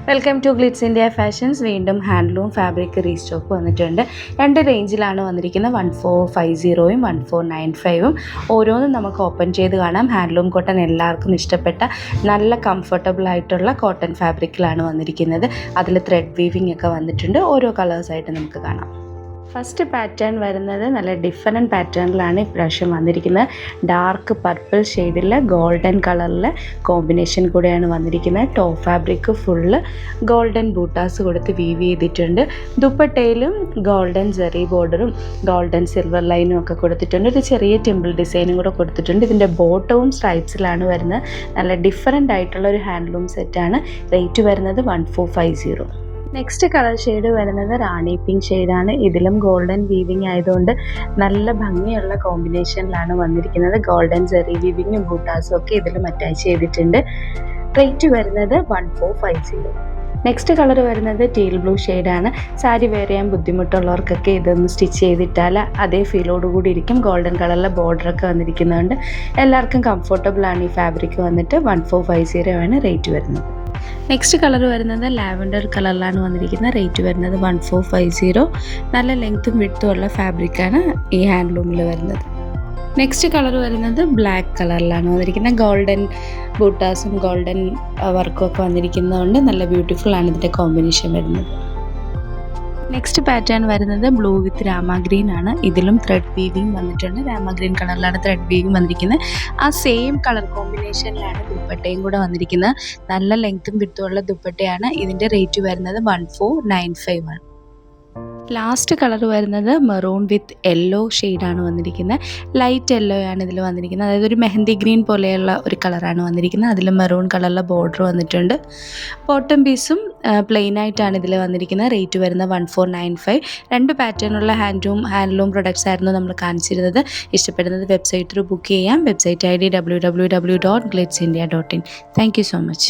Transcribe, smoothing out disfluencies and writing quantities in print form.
Welcome to Glitz India Fashions. വീണ്ടും handloom fabric restock വന്നിട്ടുണ്ട്. രണ്ട് റേഞ്ചിലാണ് വന്നിരിക്കുന്നത്, 1450ഉം 1495ഉം. ഓരോന്നും നമുക്ക് ഓപ്പൺ ചെയ്ത് കാണാം. ഹാൻഡ്ലൂം കോട്ടൺ എല്ലാവർക്കും ഇഷ്ടപ്പെട്ട നല്ല കംഫർട്ടബിൾ ആയിട്ടുള്ള കോട്ടൺ ഫാബ്രിക്കിലാണ് വന്നിരിക്കുന്നത്. അതിൽ ത്രെഡ് വീവിംഗ് ഒക്കെ വന്നിട്ടുണ്ട്. ഓരോ കളേഴ്സായിട്ട് നമുക്ക് കാണാം. ഫസ്റ്റ് പാറ്റേൺ വരുന്നത് നല്ല ഡിഫറെൻറ്റ് പാറ്റേണിലാണ് ഇപ്രാവശ്യം വന്നിരിക്കുന്നത്. ഡാർക്ക് പർപ്പിൾ ഷെയ്ഡിൽ ഗോൾഡൻ കളറിൽ കോമ്പിനേഷൻ കൂടെയാണ് വന്നിരിക്കുന്നത്. ടോപ്പ് ഫാബ്രിക് ഫുള്ള് ഗോൾഡൻ ബൂട്ടാസ് കൊടുത്ത് വീവ് ചെയ്തിട്ടുണ്ട്. ദുപ്പട്ടയിലും ഗോൾഡൻ ജെറി ബോർഡറും ഗോൾഡൻ സിൽവർ ലൈനും ഒക്കെ കൊടുത്തിട്ടുണ്ട്. ഒരു ചെറിയ ടെമ്പിൾ ഡിസൈനും കൂടെ കൊടുത്തിട്ടുണ്ട്. ഇതിൻ്റെ ബോട്ടവും സ്ട്രൈപ്സിലാണ് വരുന്നത്. നല്ല ഡിഫറെൻ്റ് ആയിട്ടുള്ള ഒരു ഹാൻഡ്ലൂം സെറ്റാണ്. റേറ്റ് വരുന്നത് 1450. നെക്സ്റ്റ് കളർ ഷെയ്ഡ് വരുന്നത് റാണി പിങ്ക് ഷെയ്ഡാണ്. ഇതിലും ഗോൾഡൻ വീവിങ് ആയതുകൊണ്ട് നല്ല ഭംഗിയുള്ള കോമ്പിനേഷനിലാണ് വന്നിരിക്കുന്നത്. ഗോൾഡൻ ജെറി വീവിങ്ങും ബൂട്ടാസും ഒക്കെ ഇതിലും അറ്റാച്ച് ചെയ്തിട്ടുണ്ട്. റേറ്റ് വരുന്നത് 1450. നെക്സ്റ്റ് കളർ വരുന്നത് ടീൽ ബ്ലൂ ഷെയ്ഡാണ്. സാരി വെയർ ചെയ്യാൻ ബുദ്ധിമുട്ടുള്ളവർക്കൊക്കെ ഇതൊന്ന് സ്റ്റിച്ച് ചെയ്തിട്ടാൽ അതേ ഫീലോടുകൂടി ഇരിക്കും. ഗോൾഡൻ കളറിലെ ബോർഡറൊക്കെ വന്നിരിക്കുന്നതുകൊണ്ട് എല്ലാവർക്കും കംഫർട്ടബിളാണ്. ഈ ഫാബ്രിക് വന്നിട്ട് 1450 ആണ് റേറ്റ് വരുന്നത്. നെക്സ്റ്റ് കളർ വരുന്നത് ലാവൻഡർ കളറിലാണ് വന്നിരിക്കുന്നത്. റേറ്റ് വരുന്നത് 1450. നല്ല ലെങ്ത്തും വിഡ്ത്തും ഉള്ള ഫാബ്രിക്കാണ് ഈ ഹാൻഡ്ലൂമിൽ വരുന്നത്. നെക്സ്റ്റ് കളർ വരുന്നത് ബ്ലാക്ക് കളറിലാണ് വന്നിരിക്കുന്നത്. ഗോൾഡൻ ബൂട്ടാസും ഗോൾഡൻ വർക്കും ഒക്കെ വന്നിരിക്കുന്നതുകൊണ്ട് നല്ല ബ്യൂട്ടിഫുൾ ആണ് ഇതിൻ്റെ കോമ്പിനേഷൻ വരുന്നത്. നെക്സ്റ്റ് പാറ്റേൺ വരുന്നത് ബ്ലൂ വിത്ത് രാമ ഗ്രീൻ ആണ്. ഇതിലും ത്രെഡ് വീവിങ് വന്നിട്ടുണ്ട്. രാമ ഗ്രീൻ കളറിലാണ് ത്രെഡ് വീവിങ് വന്നിരിക്കുന്നത്. ആ സെയിം കളർ കോമ്പിനേഷനിലാണ് ദുപ്പട്ടയും കൂടെ വന്നിരിക്കുന്നത്. നല്ല ലെങ്ത്തും വിഡ്ത്തുമുള്ള ദുപ്പട്ടയാണ്. ഇതിൻ്റെ റേറ്റ് വരുന്നത് 1495 ആണ്. ലാസ്റ്റ് കളർ വരുന്നത് മെറൂൺ വിത്ത് യെല്ലോ ഷെയ്ഡാണ് വന്നിരിക്കുന്നത്. ലൈറ്റ് യെല്ലോ ആണ് ഇതിൽ വന്നിരിക്കുന്നത്. അതായത് ഒരു മെഹന്തി ഗ്രീൻ പോലെയുള്ള ഒരു കളറാണ് വന്നിരിക്കുന്നത്. അതിൽ മെറൂൺ കളറിലെ ബോർഡർ വന്നിട്ടുണ്ട്. ബോട്ടം പീസും പ്ലെയിൻ ആയിട്ടാണ് ഇതിൽ വന്നിരിക്കുന്നത്. റേറ്റ് വരുന്നത് 1495. രണ്ട് പാറ്റേണുള്ള ഹാൻഡ്ലൂം പ്രൊഡക്ട്സ് ആയിരുന്നു നമ്മൾ കാണിച്ചിരുന്നത്. ഇഷ്ടപ്പെടുന്നത് വെബ്സൈറ്റിൽ ബുക്ക് ചെയ്യാം. Website ID www.glitzindia.in. Thank you so much.